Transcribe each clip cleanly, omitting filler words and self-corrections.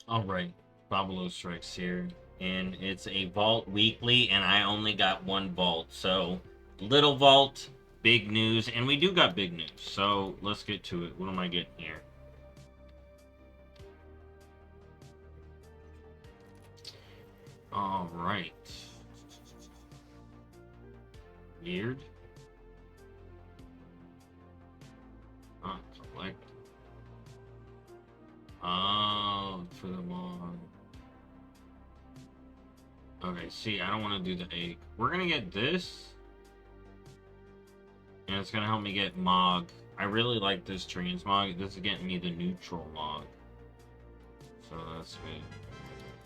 Alright, BobalosRex here, and it's a vault weekly, and I only got one vault, so little vault, big news, and we do got big news, so let's get to it. What am I getting here? Alright. Weird. Collect. Oh, for the mod. Okay, see, I don't want to do the egg. We're gonna get this, and it's gonna help me get Mog. I really like this transmog. This is getting me the neutral Mog, so that's good.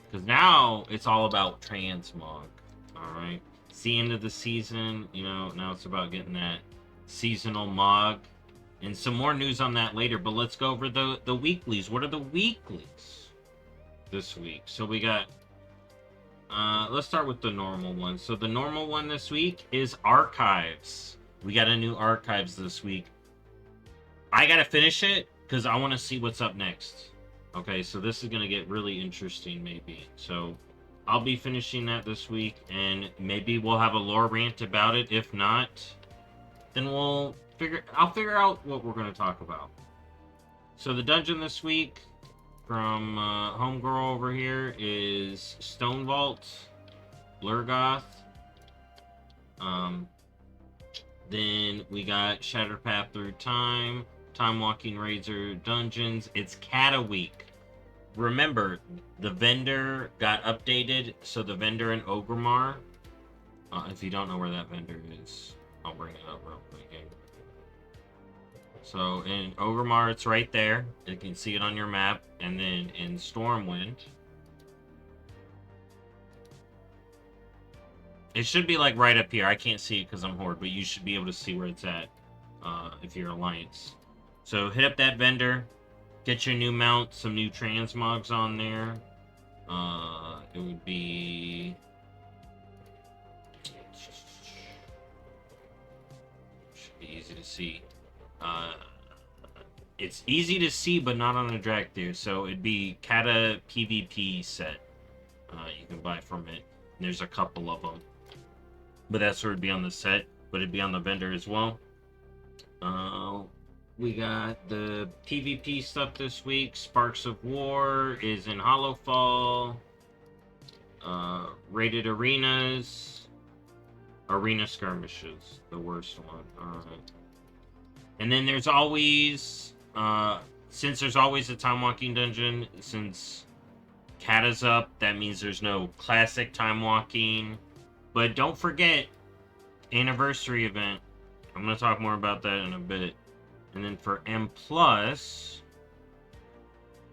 Because now it's all about transmog. Alright. It's the end of the season. You know, now it's about getting that seasonal Mog. And some more news on that later. But let's go over the weeklies. What are the weeklies this week? So we got... let's start with the normal one. So the normal one this week is Archives. We got a new Archives this week. I gotta finish it because I want to see what's up next. Okay, so this is going to get really interesting, maybe. So I'll be finishing that this week, and maybe we'll have a lore rant about it. If not, then I'll figure out what we're going to talk about. So the dungeon this week from Homegirl over here is Stone Vault, Blurgoth. Then we got Shattered Path Through Time, Time Walking Razor Dungeons. It's Kata Week. Remember, the vendor got updated, so the vendor in Ogrimmar, if you don't know where that vendor is, I'll bring it up real quick. So in Ogrimmar, it's right there. You can see it on your map. And then in Stormwind, it should be like right up here. I can't see it because I'm Horde, but you should be able to see where it's at if you're Alliance. So hit up that vendor. Get your new mount, some new transmogs on there. It would be... Should be easy to see. It's easy to see, but not on a drag there. So it'd be Kata PvP set. You can buy from it. And there's a couple of them. But that's where it'd be on the set. But it'd be on the vendor as well. We got the PvP stuff this week. Sparks of War is in Hollowfall. Rated Arenas. Arena Skirmishes. The worst one. Alright. And then there's always... since there's always a Time Walking Dungeon, since Kata's up, that means there's no classic Time Walking. But don't forget, Anniversary event. I'm going to talk more about that in a bit. And then for M+,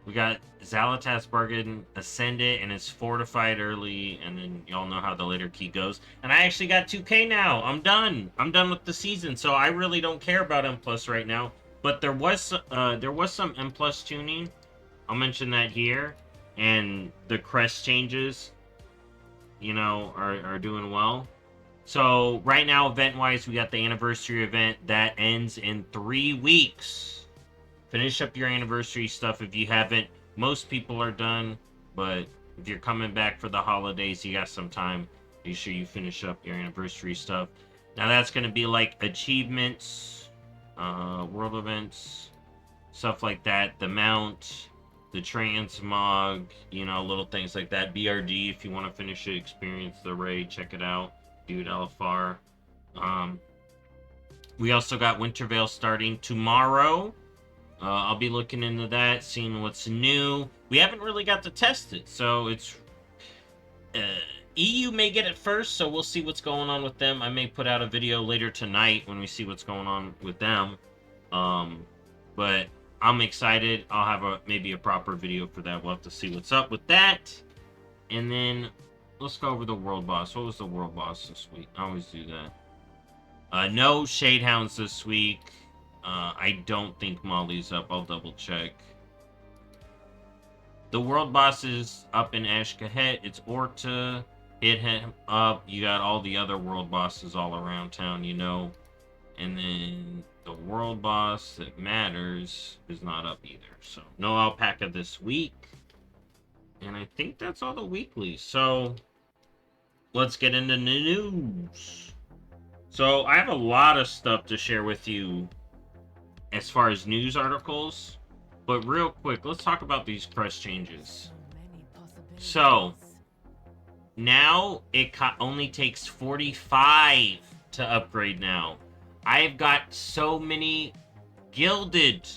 we got Zalatas Bargain Ascended, and it's fortified early, and then y'all know how the later key goes. And I actually got 2K now. I'm done. I'm done with the season, so I really don't care about M+ right now. But there was some M+ tuning. I'll mention that here. And the crest changes, you know, are doing well. So right now, event-wise, we got the anniversary event that ends in 3 weeks. Finish up your anniversary stuff if you haven't. Most people are done, but if you're coming back for the holidays, you got some time. Be sure you finish up your anniversary stuff. Now that's going to be like achievements, world events, stuff like that. The mount, the transmog, you know, little things like that. BRD, if you want to finish it, experience the raid, check it out. Dude, Alfar. We also got Wintervale starting tomorrow. I'll be looking into that, seeing what's new. We haven't really got to test it, so it's... EU may get it first, so we'll see what's going on with them. I may put out a video later tonight when we see what's going on with them. But I'm excited. I'll have maybe a proper video for that. We'll have to see what's up with that. And then let's go over the world boss. What was the world boss this week? I always do that. No Shadehounds this week. I don't think Molly's up. I'll double check. The world boss is up in Ashkahet. It's Orta. Hit him up. You got all the other world bosses all around town, you know. And then the world boss that matters is not up either. So no alpaca this week. And I think that's all the weeklies. So let's get into the news. So I have a lot of stuff to share with you as far as news articles. But real quick, let's talk about these crest changes. So now it only takes 45 to upgrade now. I've got so many gilded.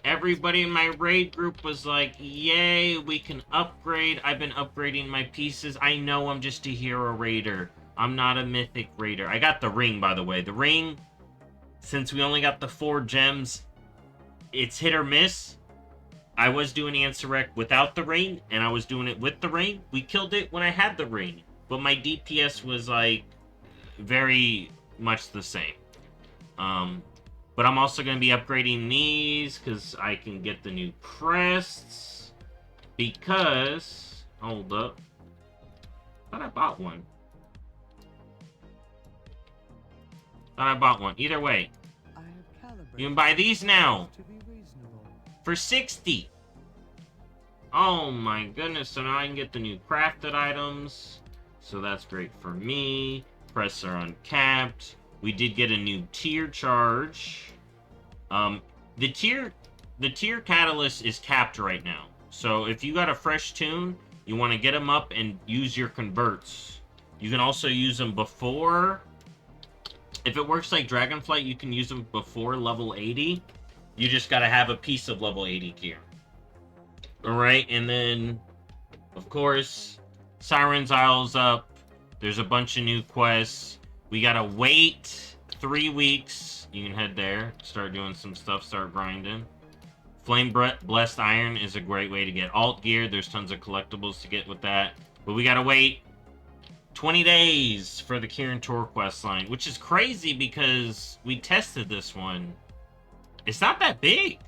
Everybody in my raid group was like, yay, we can upgrade. I've been upgrading my pieces. I know I'm just a hero raider. I'm not a mythic raider. I got the ring, by the way. The ring, since we only got the 4 gems, it's hit or miss. I was doing Ansurek without the ring, and I was doing it with the ring. We killed it when I had the ring. But my DPS was, like, very much the same. But I'm also going to be upgrading these because I can get the new crests. Because, hold up. I thought I bought one. Either way, you can buy these now for 60. Oh my goodness. So now I can get the new crafted items. So that's great for me. Crests are uncapped. We did get a new tier charge. The tier catalyst is capped right now. So if you got a fresh tune, you want to get them up and use your converts. You can also use them before. If it works like Dragonflight, you can use them before level 80. You just got to have a piece of level 80 gear. Alright, and then, of course, Siren's Isle's up. There's a bunch of new quests. We gotta wait 3 weeks. You can head there, start doing some stuff, start grinding. Flame Blessed Iron is a great way to get alt gear. There's tons of collectibles to get with that. But we gotta wait 20 days for the Kirin Tor quest line, which is crazy because we tested this one. It's not that big.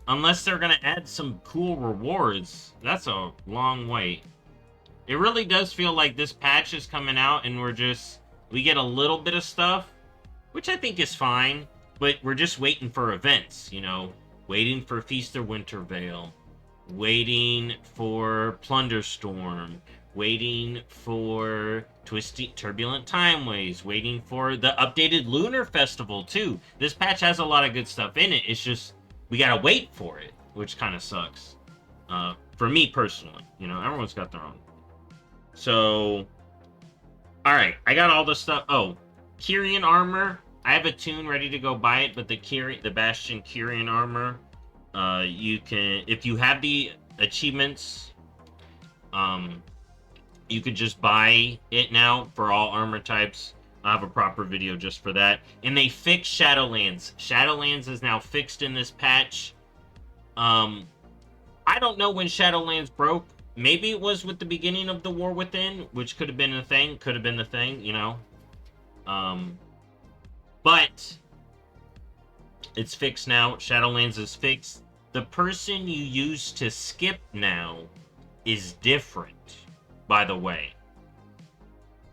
Unless they're gonna add some cool rewards. That's a long wait. It really does feel like this patch is coming out and we get a little bit of stuff, which I think is fine, but we're just waiting for events, you know, waiting for Feast of Wintervale, waiting for Plunderstorm, waiting for Turbulent Timeways, waiting for the updated Lunar Festival too. This patch has a lot of good stuff in it. It's just, we gotta wait for it, which kind of sucks. For me personally, you know, everyone's got their own. So, alright, I got all the stuff. Oh, Kyrian armor. I have a tune ready to go buy it, but the Bastion Kyrian armor, you can, if you have the achievements, you could just buy it now for all armor types. I have a proper video just for that. And they fixed Shadowlands. Shadowlands is now fixed in this patch. I don't know when Shadowlands broke. Maybe it was with the beginning of the War Within, which could have been a thing. Could have been the thing, you know. But it's fixed now. Shadowlands is fixed. The person you use to skip now is different, by the way.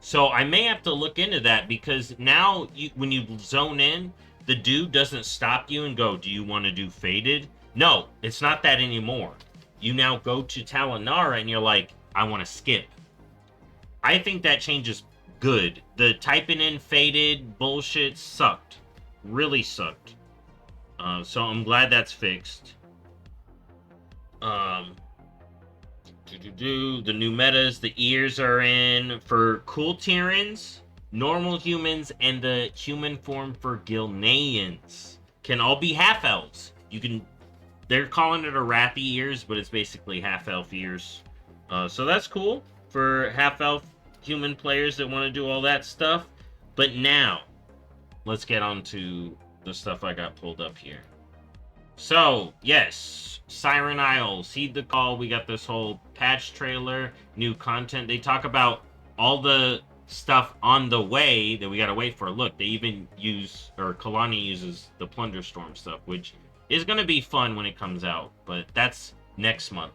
So I may have to look into that because now when you zone in, the dude doesn't stop you and go, do you want to do Faded? No, it's not that anymore. You now go to Talanara and you're like, I want to skip. I think that change is good. The typing in Faded bullshit sucked. Really sucked. So I'm glad that's fixed. The new metas, the ears are in for cool Tyrans, normal humans, and the human form for Gilneans can all be half elves. They're calling it a Wrathy ears, but it's basically half elf ears. So that's cool for half elf human players that want to do all that stuff. But now, let's get on to the stuff I got pulled up here. So, yes, Siren Isle, Heed the Call. We got this whole patch trailer, new content. They talk about all the stuff on the way that we gotta wait for. Look, they even Kalani uses the Plunderstorm stuff, which is gonna be fun when it comes out, but that's next month.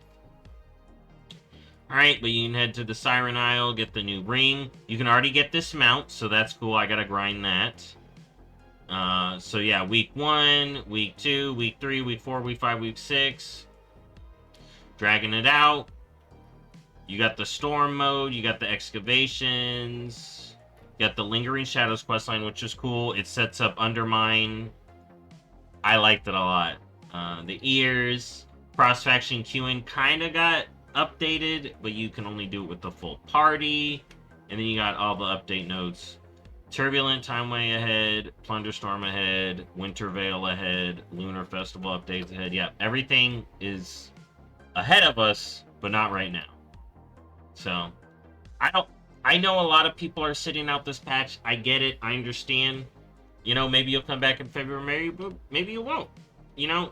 Alright, but you can head to the Siren Isle, get the new ring. You can already get this mount, so that's cool. I gotta grind that. So yeah, week 1, week 2, week 3, week 4, week 5, week 6. dragging it out. You got the storm mode, you got the excavations, you got the lingering shadows questline, which is cool. It sets up Undermine. I liked it a lot. The ears, cross-faction queuing kind of got updated, but you can only do it with the full party. And then you got all the update notes. Turbulent Timeway ahead, Plunderstorm ahead, Winter Veil ahead, Lunar Festival updates ahead. Yeah, everything is ahead of us, but not right now. So, I know a lot of people are sitting out this patch. I get it. I understand. You know, maybe you'll come back in February, but maybe you won't. You know,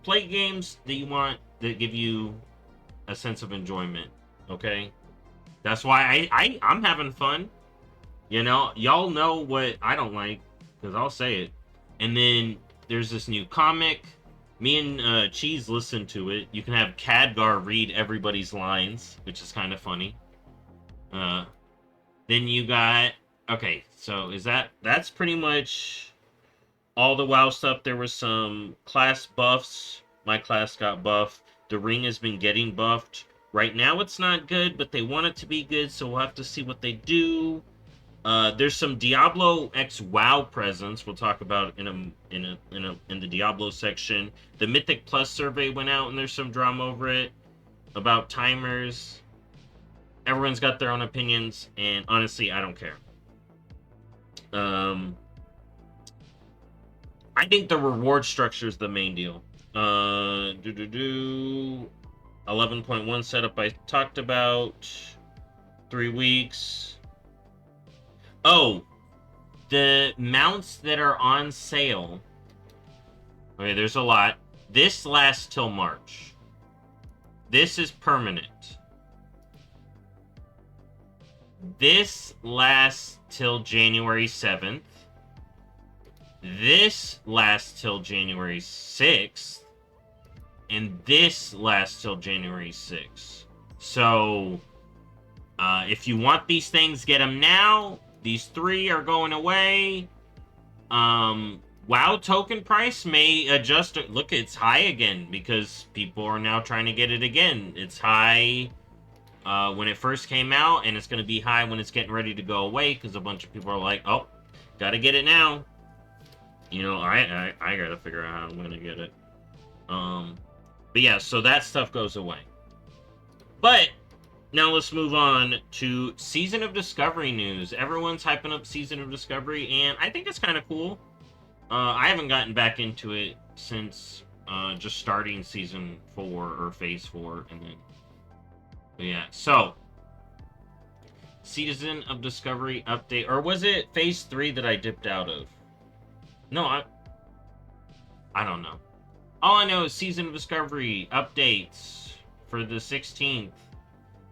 play games that you want that give you a sense of enjoyment. Okay? That's why I'm having fun. You know, y'all know what I don't like, because I'll say it. And then there's this new comic. Me and Cheese listen to it. You can have Khadgar read everybody's lines, which is kind of funny. Then you got... Okay, so that's pretty much all the WoW stuff. There was some class buffs. My class got buffed. The ring has been getting buffed. Right now it's not good, but they want it to be good, so we'll have to see what they do. There's some Diablo X WoW presence we'll talk about in the Diablo section. The Mythic Plus survey went out, and there's some drama over it about timers. Everyone's got their own opinions, and honestly, I don't care. I think the reward structure is the main deal. 11.1 setup I talked about. 3 weeks. Oh, the mounts that are on sale. Okay, there's a lot. This lasts till March. This is permanent. This lasts till January 7th. This lasts till January 6th. And this lasts till January 6th. So, if you want these things, get them now. These 3 are going away. WoW token price may adjust. Look, it's high again because people are now trying to get it again. It's high when it first came out, and it's going to be high when it's getting ready to go away because a bunch of people are like, oh, gotta get it now. You know, I gotta figure out how I'm going to get it. But yeah, so that stuff goes away. But now let's move on to Season of Discovery news. Everyone's hyping up Season of Discovery, and I think it's kind of cool. I haven't gotten back into it since just starting Season 4 or Phase 4, and then... But yeah, so... Season of Discovery update, or was it Phase 3 that I dipped out of? No, I don't know. All I know is Season of Discovery updates for the 16th.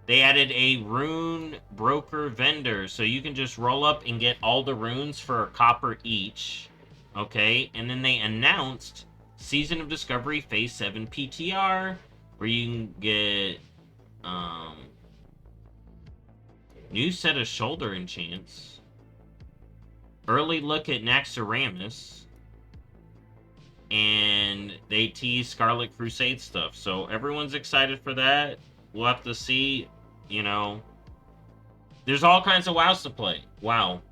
They added a rune broker vendor, so you can just roll up and get all the runes for a copper each. Okay, and then they announced Season of Discovery Phase 7 PTR, where you can get new set of shoulder enchants, early look at Naxxramas, and they tease Scarlet Crusade stuff. So everyone's excited for that. We'll have to see. You know, there's all kinds of WoWs to play. WoW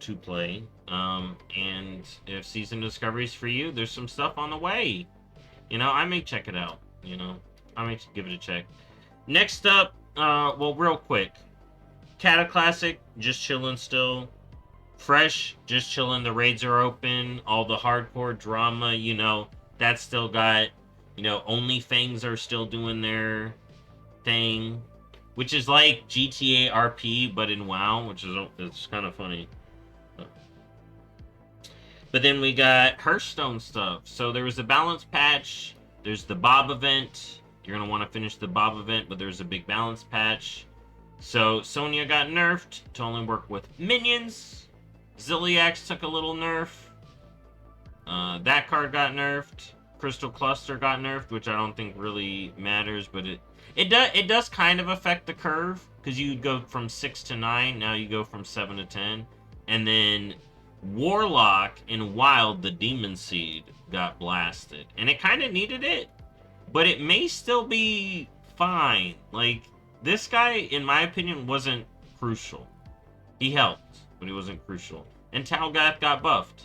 to play. And if Season Discovery is for you, there's some stuff on the way. You know, I may check it out. You know, I may give it a check. Next up, well, real quick. Cataclassic, just chilling still. Fresh, just chilling. The raids are open. All the hardcore drama, you know, that's still got, you know, OnlyFans are still doing their thing. Which is like GTA RP, but in WoW, which is it's kind of funny. But then we got Hearthstone stuff. So there was a balance patch. There's the Bob event. You're going to want to finish the Bob event, but there's a big balance patch. So Sonya got nerfed to only work with minions. Ziliax took a little nerf. That card got nerfed. Crystal Cluster got nerfed, which I don't think really matters, but it does kind of affect the curve, because you go from 6 to 9, now you go from 7 to 10. And then Warlock and Wild, the Demon Seed, got blasted. And it kind of needed it. but it may still be fine. Like, this guy, in my opinion, wasn't crucial. He helped, but he wasn't crucial. And Talgath got buffed.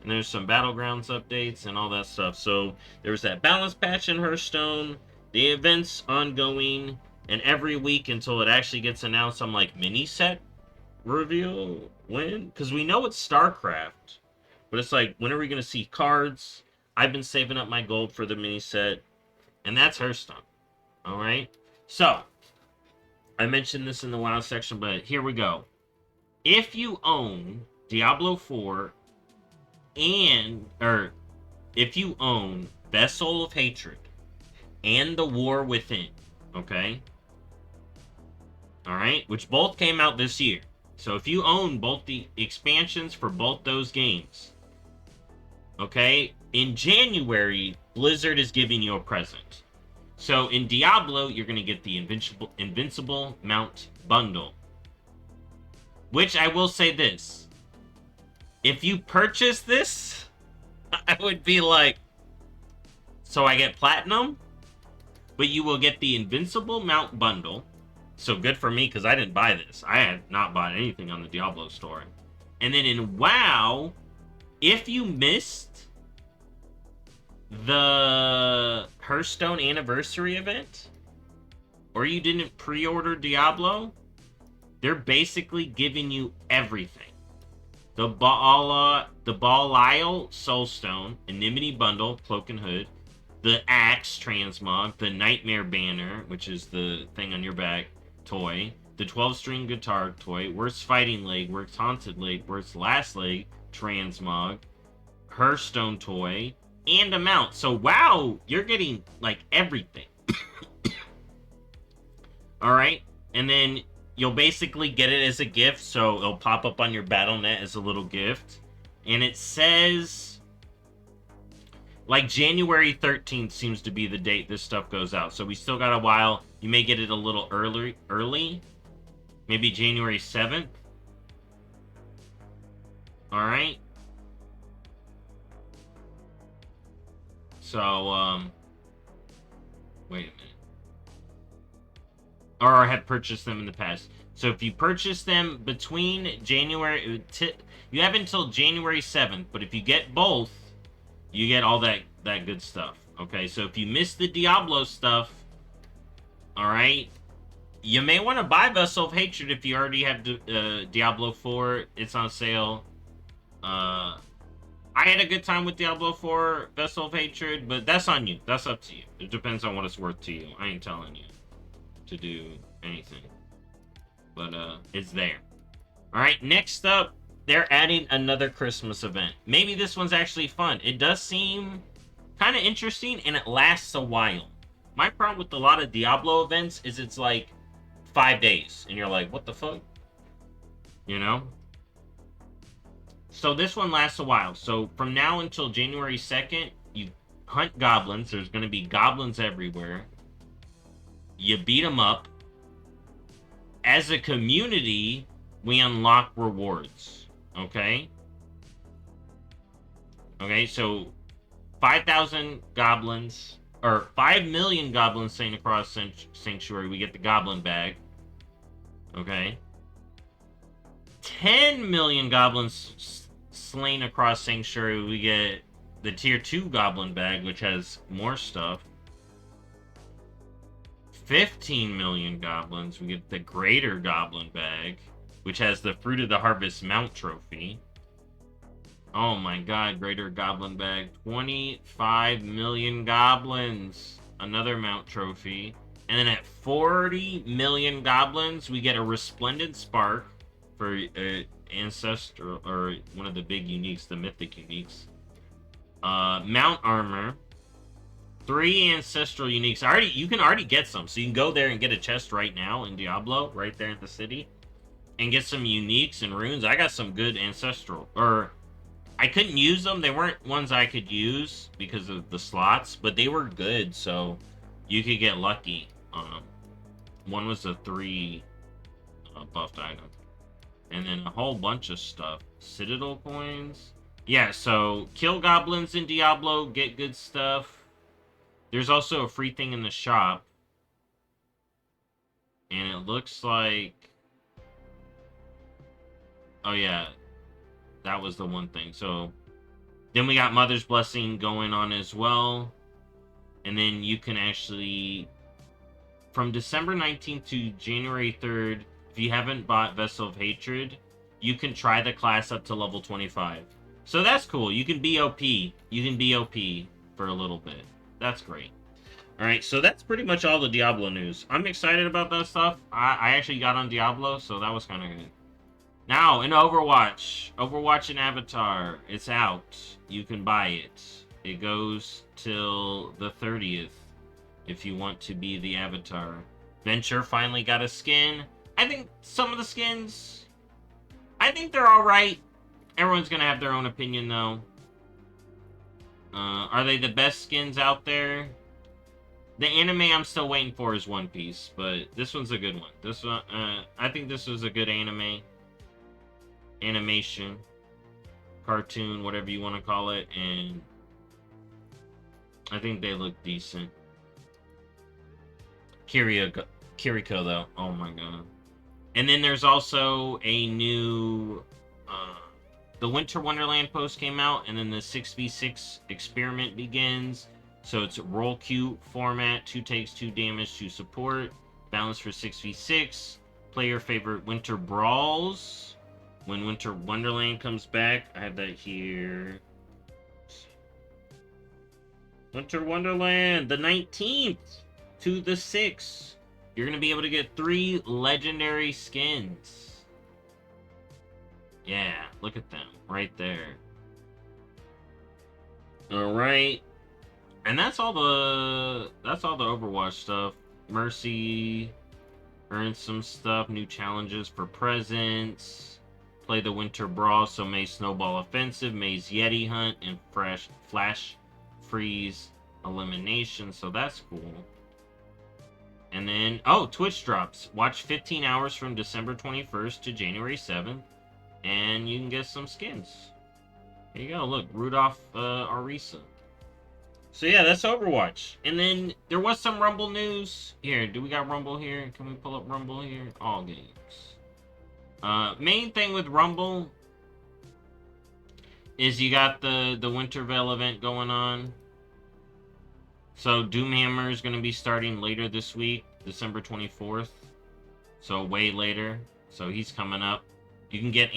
And there's some Battlegrounds updates and all that stuff. So there was that balance patch in Hearthstone, the events ongoing, and every week until it actually gets announced, I'm like, mini set reveal when? Because we know it's StarCraft, but it's like, when are we going to see cards? I've been saving up my gold for the mini set, and that's Hearthstone. All right. So I mentioned this in the WoW section, but here we go. If you own Diablo 4 or if you own Vessel of Hatred and The War Within, okay? Alright? Which both came out this year. So if you own both the expansions for both those games, okay? In January, Blizzard is giving you a present. So in Diablo, you're going to get the Invincible Mount Bundle. Which I will say this. If you purchase this, I would be like, so I get Platinum, but you will get the Invincible Mount Bundle. So good for me, because I didn't buy this. I had not bought anything on the Diablo store. And then in WoW, if you missed the Hearthstone Anniversary event, or you didn't pre-order Diablo, they're basically giving you everything. The Belial Soulstone, Enmity Bundle, Cloak and Hood, the Axe Transmog, the Nightmare Banner, which is the thing on your back, toy, the 12-string guitar toy, Worst Fighting Leg, Worst Haunted Leg, Worst Last Leg, Transmog, Hearthstone toy, and a mount. So, wow, you're getting, like, everything. Alright? And then you'll basically get it as a gift, so it'll pop up on your Battle.net as a little gift. And it says, like, January 13th seems to be the date this stuff goes out. So we still got a while. You may get it a little early. Maybe January 7th. Alright. So, wait a minute. Or I had purchased them in the past. So if you purchase them between January... you have until January 7th. But if you get both, you get all that good stuff. Okay, so if you miss the Diablo stuff... Alright? You may want to buy Vessel of Hatred if you already have Diablo 4. It's on sale. I had a good time with Diablo 4 Vessel of Hatred, but that's on you. That's up to you. It depends on what it's worth to you. I ain't telling you to do anything, but it's there. All right, next up, they're adding another Christmas event. Maybe this one's actually fun. It does seem kind of interesting, and it lasts a while. My problem with a lot of Diablo events is it's like 5 days, and you're like, what the fuck? You know? So this one lasts a while. So from now until January 2nd, you hunt goblins. There's going to be goblins everywhere. You beat them up. As a community, we unlock rewards. Okay? Okay, so 5,000 goblins, or 5 million goblins slain across Sanctuary, we get the goblin bag. Okay? 10 million goblins slain across Sanctuary, we get the tier 2 goblin bag, which has more stuff. 15 million goblins, we get the greater goblin bag, which has the Fruit of the Harvest mount trophy. Oh my god, greater goblin bag. 25 million goblins, another mount trophy. And then at 40 million goblins, we get a Resplendent Spark for Ancestral, or one of the big uniques, the mythic uniques. Mount Armor. 3 ancestral uniques. You can already get some, so you can go there and get a chest right now in Diablo, right there in the city, and get some uniques and runes. I got some good ancestral, or I couldn't use them. They weren't ones I could use because of the slots, but they were good, so you could get lucky. One was a 3 buffed item, and then a whole bunch of stuff. Citadel coins. Yeah, so kill goblins in Diablo, get good stuff. There's also a free thing in the shop. And it looks like... Oh, yeah. That was the one thing. So, then we got Mother's Blessing going on as well. And then you can actually... From December 19th to January 3rd, if you haven't bought Vessel of Hatred, you can try the class up to level 25. So that's cool. You can be OP. You can be OP for a little bit. That's great. Alright, so that's pretty much all the Diablo news. I'm excited about that stuff. I actually got on Diablo, so that was kind of good. Now, in Overwatch. Overwatch and Avatar. It's out. You can buy it. It goes till the 30th. If you want to be the Avatar. Venture finally got a skin. I think some of the skins... I think they're alright. Everyone's gonna have their own opinion, though. Are they the best skins out there? The anime I'm still waiting for is One Piece, but this one's a good one. This one, I think this was a good animation, cartoon, whatever you want to call it, and I think they look decent. Kiriko, though, oh my god. And then there's also a new, the Winter Wonderland post came out, and then the 6v6 experiment begins. So it's roll queue format, 2 takes, 2 damage, 2 support, balance for 6v6, play your favorite winter brawls. When Winter Wonderland comes back, I have that here. Winter Wonderland, the 19th to the 6th. You're going to be able to get 3 legendary skins. Yeah, look at them right there. All right. And that's all the Overwatch stuff. Mercy earned some stuff, new challenges for presents. Play the Winter Brawl, so May's Snowball Offensive, May's Yeti Hunt, and Flash Freeze Elimination, so that's cool. And then, oh, Twitch drops. Watch 15 hours from December 21st to January 7th, and you can get some skins. There you go, look, Rudolph Arisa. So yeah, that's Overwatch. And then there was some Rumble news. Here, do we got Rumble here? Can we pull up Rumble here? All games. Main thing with Rumble is you got the Wintervale event going on. So Doomhammer is going to be starting later this week, December 24th. So way later. So he's coming up. You can get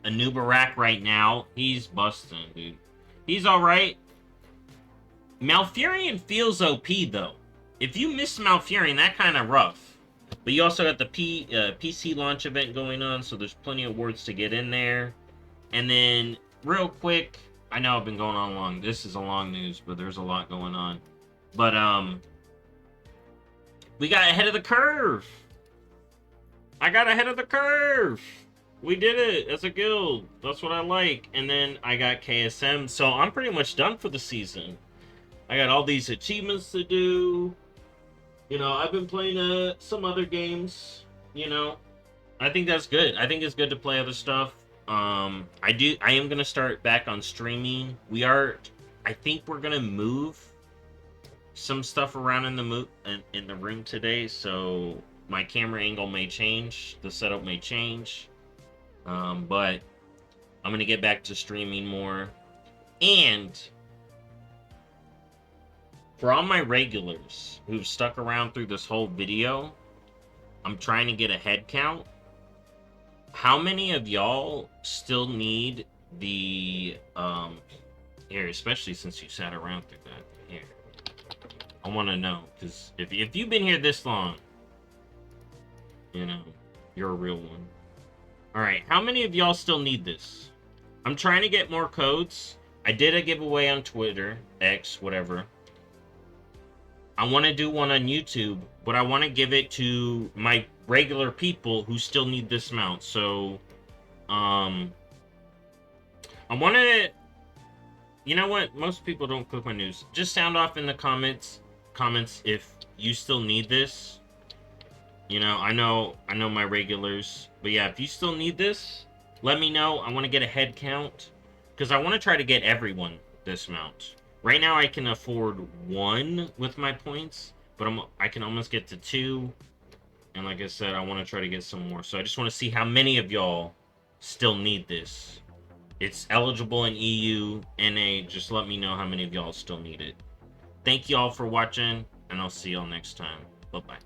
Anubarak right now. He's busting, dude. He's alright. Malfurion feels OP, though. If you miss Malfurion, that kind of rough. But you also got the PC launch event going on, so there's plenty of awards to get in there. And then, real quick, I know I've been going on long. This is a long news, but there's a lot going on. But, we got ahead of the curve. I got ahead of the curve. We did it as a guild. That's what I like. And then I got KSM, so I'm pretty much done for the season. I got all these achievements to do. You know, I've been playing some other games. You know, I think that's good. I think it's good to play other stuff. I am gonna start back on streaming. I think we're gonna move some stuff around in the room today, so my camera angle may change, the setup may change. But I'm gonna get back to streaming more. And for all my regulars who've stuck around through this whole video, I'm trying to get a head count. How many of y'all still need the, here, especially since you sat around through that, here. I want to know, because if you've been here this long, you know, you're a real one. Alright, how many of y'all still need this? I'm trying to get more codes. I did a giveaway on Twitter, X, whatever. I want to do one on YouTube, but I want to give it to my regular people who still need this mount. So, I want to... You know what? Most people don't click my news. Just sound off in the comments if you still need this. You know, I know my regulars. But yeah, if you still need this, let me know. I want to get a head count. Because I want to try to get everyone this mount. Right now I can afford 1 with my points, but I can almost get to 2. And like I said, I want to try to get some more. So I just want to see how many of y'all still need this. It's eligible in EU, NA. Just let me know how many of y'all still need it. Thank y'all for watching, and I'll see y'all next time. Bye-bye.